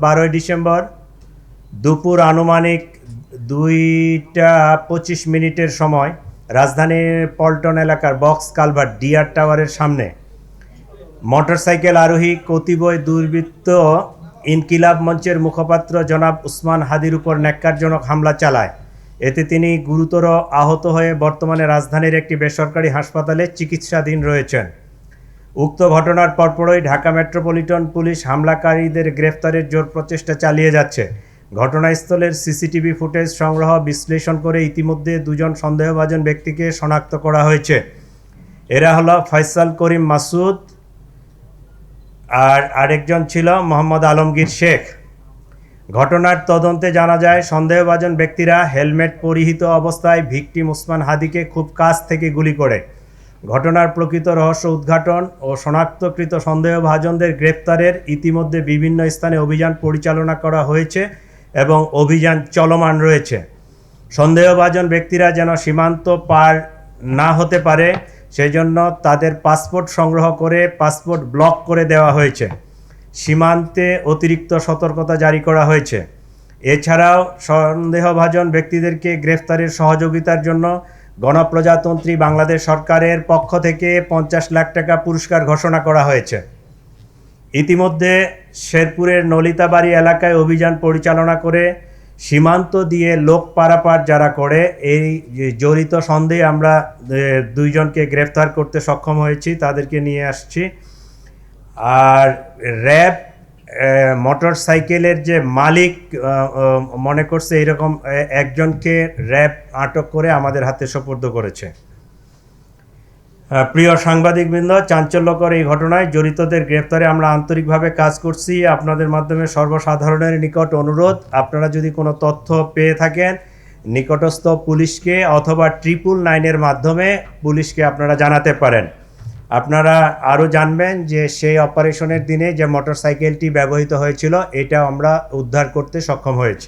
12 December দুপুর আনুমানিক 2টা 25 মিনিটের সময় রাজধানীর পল্টন এলাকার বক্স কালভার্ট ডিআর টাওয়ারের সামনে মোটরসাইকেল আরোহী কতিপয় দুর্বৃত্ত ইনকিলাব মঞ্চের মুখপাত্র জনাব উসমান হাদির উপর ন্যাক্কারজনক হামলা চালায়। এতে তিনি গুরুতর আহত হয়ে বর্তমানে রাজধানীর একটি বেসরকারি হাসপাতালে চিকিৎসাধীন রয়েছেন। উক্ত ঘটনার পরপরই ঢাকা মেট্রোপলিটন পুলিশ হামলাকারীদের গ্রেফতারের জোর প্রচেষ্টা চালিয়ে যাচ্ছে। ঘটনাস্থলের সিসিটিভি ফুটেজ সংগ্রহ বিশ্লেষণ করে ইতিমধ্যে দুজন সন্দেহভাজন ব্যক্তিকে শনাক্ত করা হয়েছে। এরা হলো ফয়সাল করিম মাসুদ আর আরেকজন ছিল মোহাম্মদ আলমগীর শেখ। ঘটনার তদন্তে জানা যায় সন্দেহভাজন ব্যক্তিরা হেলমেট পরিহিত অবস্থায় ভিকটিম উসমান হাদিকে খুব কাছ থেকে গুলি করে। ঘটনার প্রকৃত রহস্য উদ্ঘাটন ও শনাক্তকৃত সন্দেহভাজনদের গ্রেপ্তারের ইতিমধ্যে বিভিন্ন স্থানে অভিযান পরিচালনা করা হয়েছে এবং অভিযান চলমান রয়েছে। সন্দেহভাজন ব্যক্তিরা যেন সীমান্ত পার না হতে পারে সেজন্য তাদের পাসপোর্ট সংগ্রহ করে পাসপোর্ট ব্লক করে দেওয়া হয়েছে। সীমান্তে অতিরিক্ত সতর্কতা জারি করা হয়েছে। এছাড়াও সন্দেহভাজন ব্যক্তিদেরকে গ্রেফতারের সহযোগিতার জন্য গণপ্রজাতন্ত্রী বাংলাদেশ সরকারের পক্ষ থেকে 50 লাখ টাকা পুরস্কার ঘোষণা করা হয়েছে। ইতিমধ্যে শেরপুরের নলিতাবাড়ি এলাকায় অভিযান পরিচালনা করে সীমান্ত দিয়ে লোক পারাপার যারা করে এই জড়িত সন্দেহে আমরা 2 জনকে গ্রেফতার করতে সক্ষম হয়েছি, তাদেরকে নিয়ে আসছি। আর র্যাব মোটর সাইকেলের যে মালিক মনে করছে এরকম একজনকে র্যাব আটক করে আমাদের হাতে সোপর্দ করেছে। প্রিয় সাংবাদিকবৃন্দ, চাঞ্চল্যকর এই ঘটনায় জড়িতদের গ্রেফতারে আমরা আন্তরিকভাবে কাজ করছি। আপনাদের মাধ্যমে সর্বসাধারণের নিকট অনুরোধ, আপনারা যদি কোনো তথ্য পেয়ে থাকেন নিকটস্থ পুলিশকে অথবা 999-এর মাধ্যমে পুলিশকে আপনারা জানাতে পারেন। আপনারা আরও জানবেন যে সেই অপারেশনের দিনে যে মোটরসাইকেলটি ব্যবহৃত হয়েছিল এটা আমরা উদ্ধার করতে সক্ষম হয়েছি।